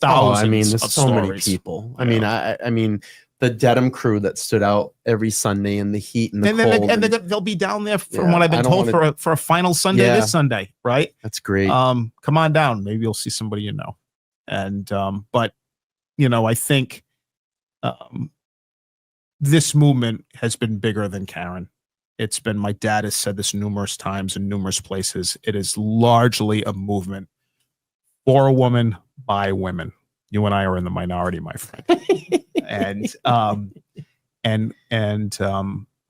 thousands. I mean, there's so stories. many people. I mean, I mean, the Dedham crew that stood out every Sunday in the heat and the cold. And they'll be down there, from what I've been told, for a final Sunday this Sunday, right? That's great. Come on down. Maybe you'll see somebody you know. And but you know, I think this movement has been bigger than Karen. It's been, my dad has said this numerous times in numerous places, it is largely a movement for a woman by women. You and I are in the minority, my friend. and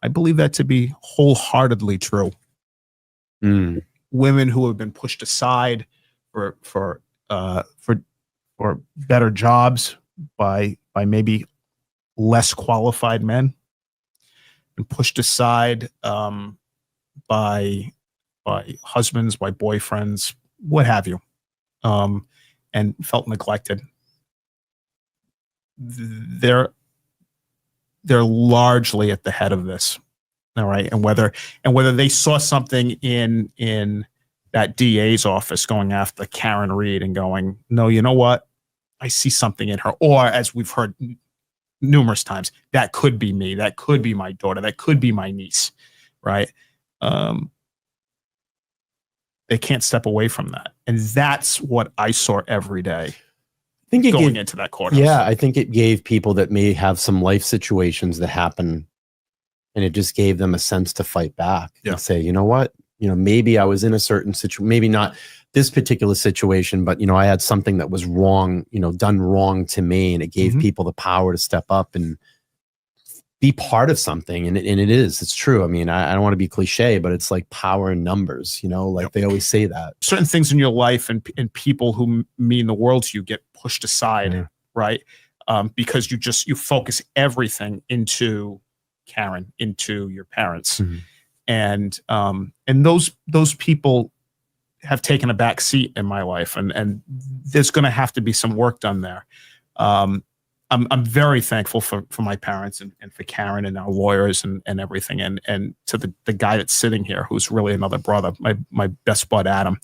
I believe that to be wholeheartedly true. Women who have been pushed aside for better jobs by maybe less qualified men, and pushed aside by husbands, by boyfriends, what have you, and felt neglected. They're largely at the head of this. All right. And whether they saw something in that DA's office going after Karen Reed and going, no, you know what? I see something in her. Or as we've heard numerous times, that could be me. That could be my daughter. That could be my niece. Right. They can't step away from that. And that's what I saw every day. I think going into that courthouse. Yeah, I think it gave people that may have some life situations that happen, and it just gave them a sense to fight back and say, you know what, maybe I was in a certain situation, maybe not this particular situation, but I had something that was wrong, done wrong to me, and it gave people the power to step up and be part of something. And it's true. I mean, I don't want to be cliche, but it's like power in numbers, like they always say that. Certain things in your life and people who mean the world to you get pushed aside, right? Because you focus everything into Karen, into your parents. And those people have taken a back seat in my life, and there's going to have to be some work done there. I'm very thankful for my parents and for Karen and our lawyers and everything, and to the guy that's sitting here who's really another brother, my best bud Adam.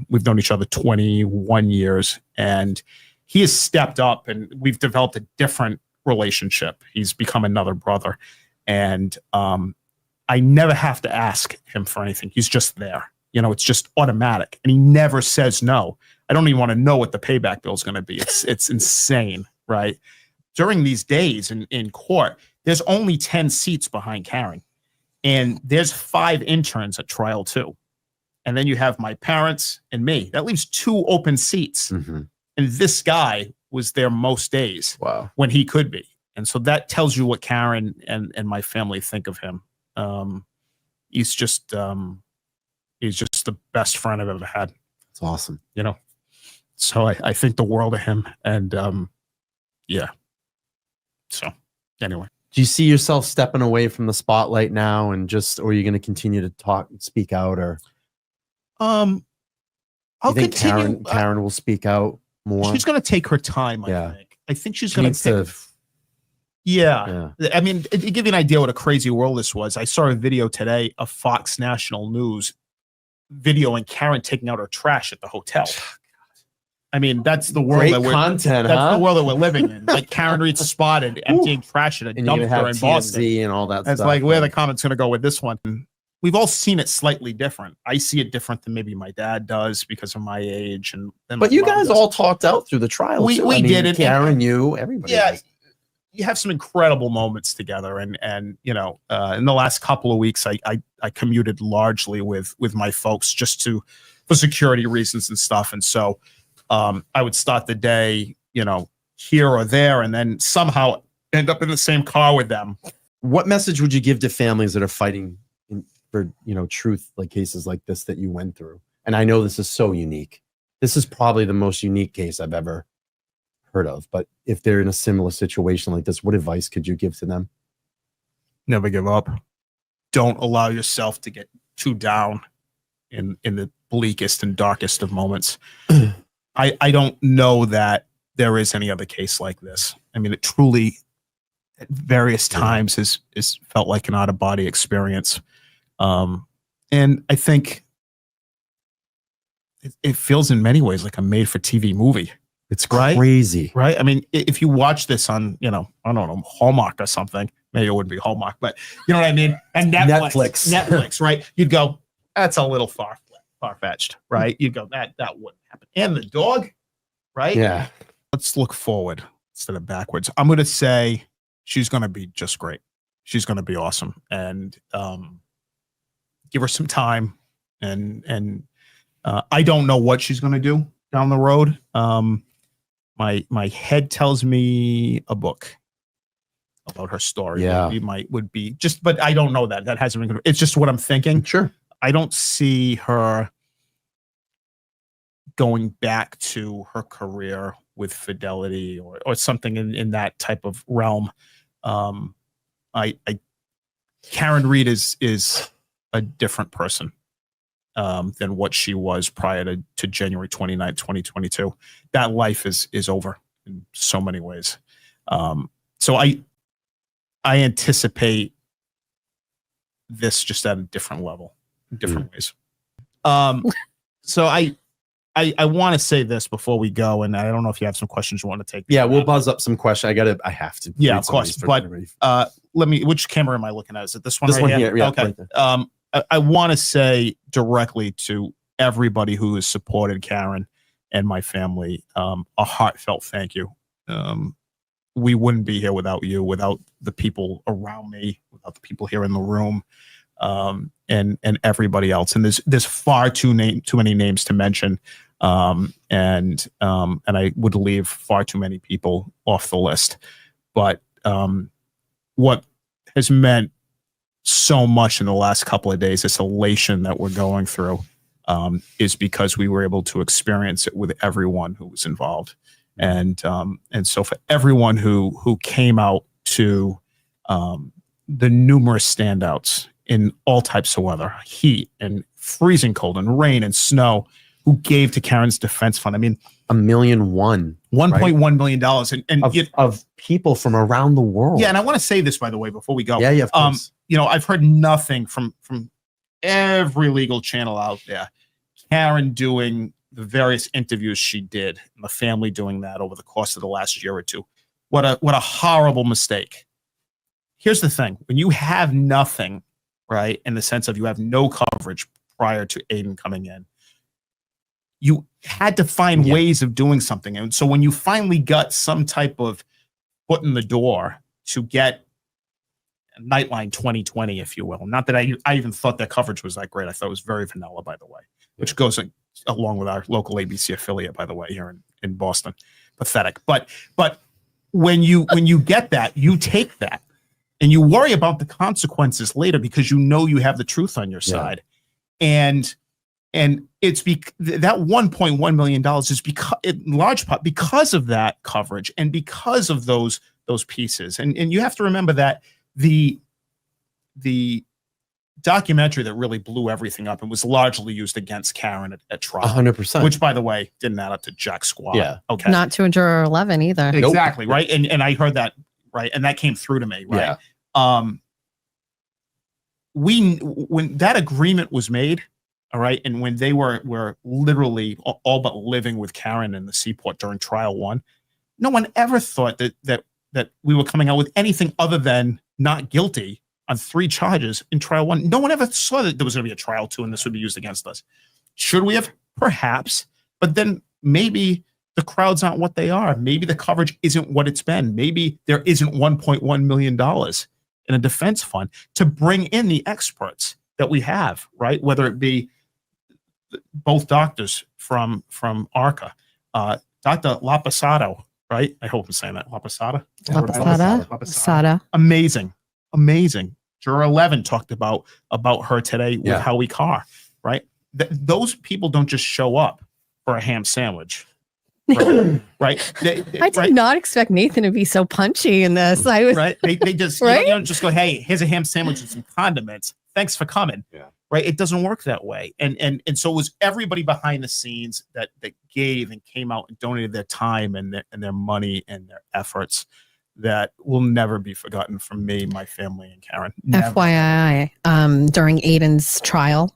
We've known each other 21 years, and he has stepped up, and we've developed a different relationship. He's become another brother, and I never have to ask him for anything. He's just there. It's just automatic, and he never says no. I don't even want to know what the payback bill is going to be. It's insane, right? During these days in court, there's only 10 seats behind Karen, and there's 5 interns at trial too. And then you have my parents and me. That leaves 2 open seats. And this guy was there most days when he could be. And so that tells you what Karen and my family think of him. He's just the best friend I've ever had. It's awesome. So I think the world of him. And yeah. So anyway. Do you see yourself stepping away from the spotlight now or are you going to continue to talk and speak out, or I'll continue. Karen will speak out more? She's going to take her time, I think. I think she's going to Yeah. I mean, to give you an idea what a crazy world this was, I saw a video today of Fox National News videoing Karen taking out her trash at the hotel. I mean, that's the world that's the world that we're living in. Like Karen Reed spotted emptying trash at a dumpster in Boston. And all that stuff. It's like, where the comments going to go with this one? We've all seen it slightly different. I see it different than maybe my dad does because of my age. But you guys all talked out through the trial. We did it. Karen, you, everybody. Yeah. You have some incredible moments together, and in the last couple of weeks, I commuted largely with my folks just for security reasons and stuff, and so I would start the day here or there, and then somehow end up in the same car with them. What message would you give to families that are fighting for truth, like cases like this that you went through? And I know this is so unique. This is probably the most unique case I've ever heard of, but if they're in a similar situation like this, what advice could you give to them? Never give up. Don't allow yourself to get too down in the bleakest and darkest of moments. I don't know that there is any other case like this. I mean, it truly at various times is felt like an out-of-body experience. And I think it feels in many ways like a made-for-TV movie. It's crazy. Right? I mean, if you watch this on, I don't know, Hallmark or something, maybe it wouldn't be Hallmark, but you know what I mean? And Netflix, right? You'd go, that's a little far-fetched, right? You'd go, that wouldn't happen. And the dog, right? Yeah. Let's look forward instead of backwards. I'm going to say she's going to be just great. She's going to be awesome. And give her some time. And I don't know what she's going to do down the road. My head tells me a book about her story. Yeah. would be just, but I don't know that. That hasn't been, it's just what I'm thinking. Sure. I don't see her going back to her career with Fidelity or something in that type of realm. Karen Reed is a different person. than what she was prior to January 29th, 2022. That life is over in so many ways. So I anticipate this just at a different level, in different ways. So I want to say this before we go, and I don't know if you have some questions you want to take. Yeah, we'll buzz up some questions. I have to. Yeah, read of some course. these for But everybody. let me. Which camera am I looking at? Is it this one? This right one here? here, yeah, Okay. right there. I want to say directly to everybody who has supported Karen and my family, a heartfelt thank you. We wouldn't be here without you, without the people around me, without the people here in the room, and everybody else. And there's far too many names to mention, and I would leave far too many people off the list. But what has meant so much in the last couple of days, this elation that we're going through, is because we were able to experience it with everyone who was involved. And so for everyone who came out to the numerous standouts in all types of weather, heat and freezing cold and rain and snow, who gave to Karen's defense fund. I mean, $1.1 million, $1.1 million and of people from around the world. Yeah, and I want to say this, by the way, before we go. Yeah, of course. I've heard nothing from every legal channel out there. Karen doing the various interviews she did, and the family doing that over the course of the last year or two. What a horrible mistake. Here's the thing: when you have nothing, right, in the sense of you have no coverage prior to Aiden coming in, you had to find ways of doing something. And so when you finally got some type of foot in the door to get Nightline 2020, if you will. Not that I even thought their coverage was that great. I thought it was very vanilla, by the way, which goes along with our local ABC affiliate, by the way, here in Boston. Pathetic. But when you get that, you take that and you worry about the consequences later because you know you have the truth on your side. And it's that $1.1 million is because, in large part, because of that coverage and because of those pieces. And you have to remember that the documentary that really blew everything up and was largely used against Karen at trial, 100%. Which, by the way, didn't add up to jack squat. Yeah. Okay. Not to a juror 11 either. Exactly. Right. And I heard that. Right. And that came through to me. Right. Yeah. When that agreement was made, all right, and when they were literally all but living with Karen in the Seaport during trial one, no one ever thought that we were coming out with anything other than not guilty on 3 charges in trial one. No one ever saw that there was going to be a trial 2 and this would be used against us. Should we have? Perhaps. But then maybe the crowds aren't what they are. Maybe the coverage isn't what it's been. Maybe there isn't $1.1 million in a defense fund to bring in the experts that we have, right? Whether it be both doctors from ARCA, Dr. Lapasado, right? I hope I'm saying that. Lapasada. Amazing. Juror 11 talked about her today with Howie Carr, right? Those people don't just show up for a ham sandwich. Right? I did not expect Nathan to be so punchy in this. I was right. They just you don't just go, hey, here's a ham sandwich and some condiments. Thanks for coming. Yeah. Right. It doesn't work that way. And so it was everybody behind the scenes that gave and came out and donated their time and their money and their efforts that will never be forgotten from me, my family, and Karen. Never. FYI, during Aiden's trial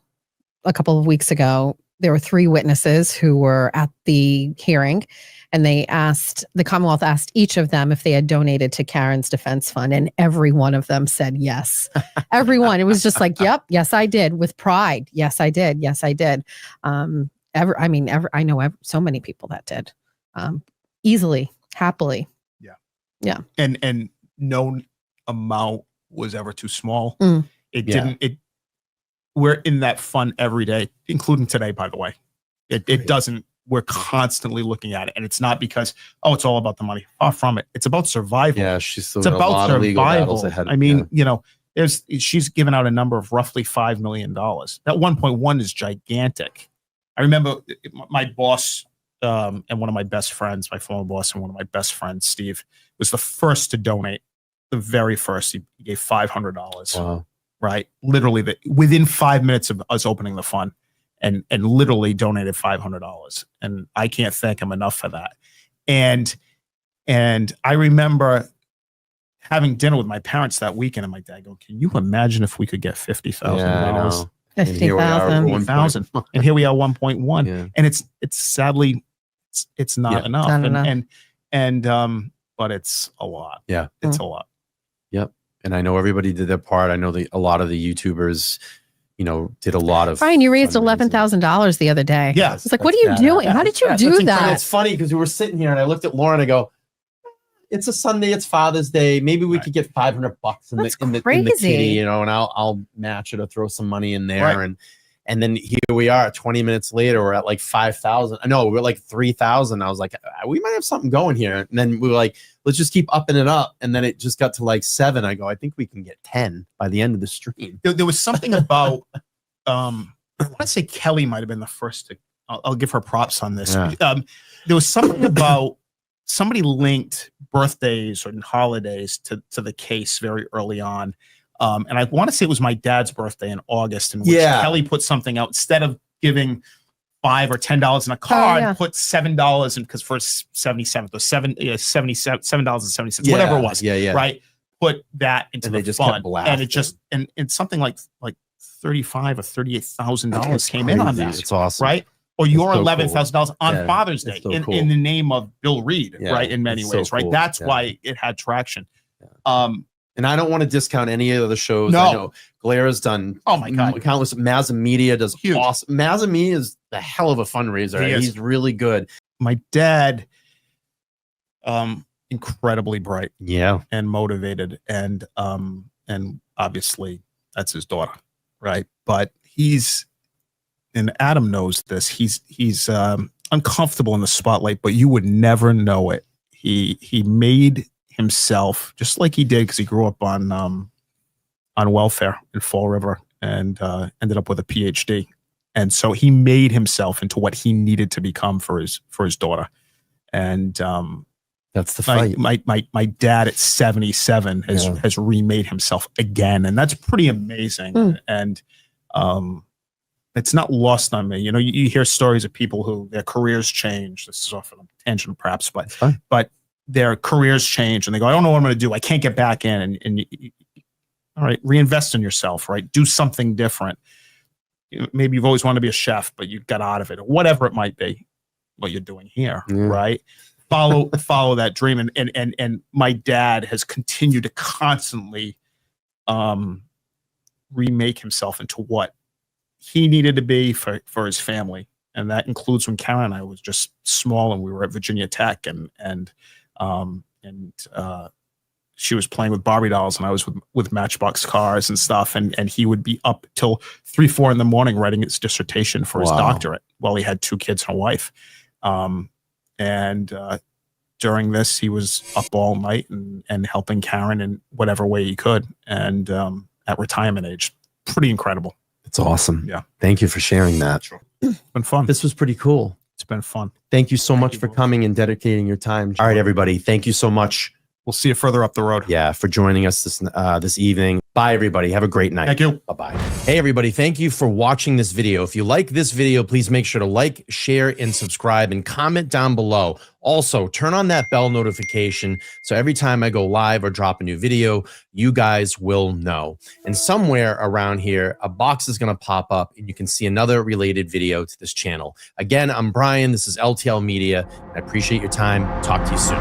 a couple of weeks ago, there were 3 witnesses who were at the hearing, and the Commonwealth asked each of them if they had donated to Karen's defense fund, and every one of them said yes. Everyone. It was just like, yep, yes, I did, with pride. Yes, I did. Yes, I did. I know so many people that did, easily, happily. Yeah. And no amount was ever too small. We're in that fund every day, including today, by the way. It doesn't, we're constantly looking at it. And it's not because, it's all about the money. Far from it. It's about survival. Yeah, she's still it's got about a lot of legal battles survival. ahead. I mean, she's given out a number of roughly $5 million. That 1.1 is gigantic. I remember my boss and one of my best friends, my former boss and one of my best friends, Steve, was the first to donate. The very first. He gave $500. Wow. Right? Literally within 5 minutes of us opening the fund. and literally donated $500. And I can't thank him enough for that. And I remember having dinner with my parents that weekend, and my dad go, "Can you imagine if we could get $50,000?" And here we are, 50,000. And here we are 1.1. Yeah. And it's sadly it's not enough. Not enough. And but it's a lot. Yeah. It's a lot. Yep. And I know everybody did their part. I know a lot of the YouTubers, did a lot of. Brian, you raised fundraising. $11,000 the other day. Yeah. It's like, what are you doing? How did you do And that? it's funny because we were sitting here and I looked at Lauren. I go, "It's a Sunday. It's Father's Day. Maybe we could get $500 in That's the kitty, crazy. and I'll match it or throw some money in there." Right. And then here we are 20 minutes later, we're at like 5,000. No, we're like 3,000. I was like, we might have something going here. And then we were like, let's just keep upping it up. And then it just got to like 7. I go, I think we can get 10 by the end of the stream. There was something about I want to say Kelly might have been the first to. I'll give her props on this. Yeah. There was something about somebody linked birthdays or holidays to the case very early on. And I want to say it was my dad's birthday in August, in which Kelly put something out instead of giving $5 or $10 in a card, put $7 in, because for 77th or $7.70, whatever it was. Yeah. Right. Put that into And the they just fund, kept blasting. and it just and something like $35,000 or $38,000 came in on Crazy. that. It's awesome. Right. Or your so $11,000 on Yeah, Father's Day it's so in cool. the name of Bill Reed, Yeah, right? In many it's so ways, right? cool. That's Yeah. why it had traction. And I don't want to discount any of the shows. No. I know Glara's done. Oh my God. Countless. Mazza Media does Huge. awesome. Mazza Media is the hell of a fundraiser. He is. He's really good. My dad, incredibly bright Yeah. and motivated, and obviously that's his daughter, right? But and Adam knows this. He's uncomfortable in the spotlight, but you would never know it. He made himself, just like he did, because he grew up on welfare in Fall River and ended up with a PhD. And so he made himself into what he needed to become for his daughter. And That's the fight. my dad at 77 has remade himself again, and that's pretty amazing. And it's not lost on me. You hear stories of people who their careers change. This is off on a tangent, perhaps, but their careers change, and they go, "I don't know what I'm going to do. I can't get back in." And all right, reinvest in yourself. Right, do something different. Maybe you've always wanted to be a chef, but you got out of it, or whatever it might be. What you're doing here, right? Follow that dream. And my dad has continued to constantly remake himself into what he needed to be for his family. And that includes when Karen and I was just small and we were at Virginia Tech, and she was playing with Barbie dolls and I was with Matchbox cars and stuff. And he would be up till 3, 4 in the morning writing his dissertation for his doctorate while he had 2 kids and a wife. During this, he was up all night and helping Karen in whatever way he could. And at retirement age, pretty incredible. It's awesome. Yeah. Thank you for sharing that. Sure. It's been fun. This was pretty cool. It's been fun. Thank you so much for coming and dedicating your time. All right, everybody. Thank you so much. We'll see you further up the road. Yeah, for joining us this evening. Bye, everybody. Have a great night. Thank you. Bye-bye. Hey, everybody. Thank you for watching this video. If you like this video, please make sure to like, share, and subscribe, and comment down below. Also, turn on that bell notification so every time I go live or drop a new video, you guys will know. And somewhere around here, a box is going to pop up and you can see another related video to this channel. Again, I'm Brian. This is LTL Media. I appreciate your time. Talk to you soon.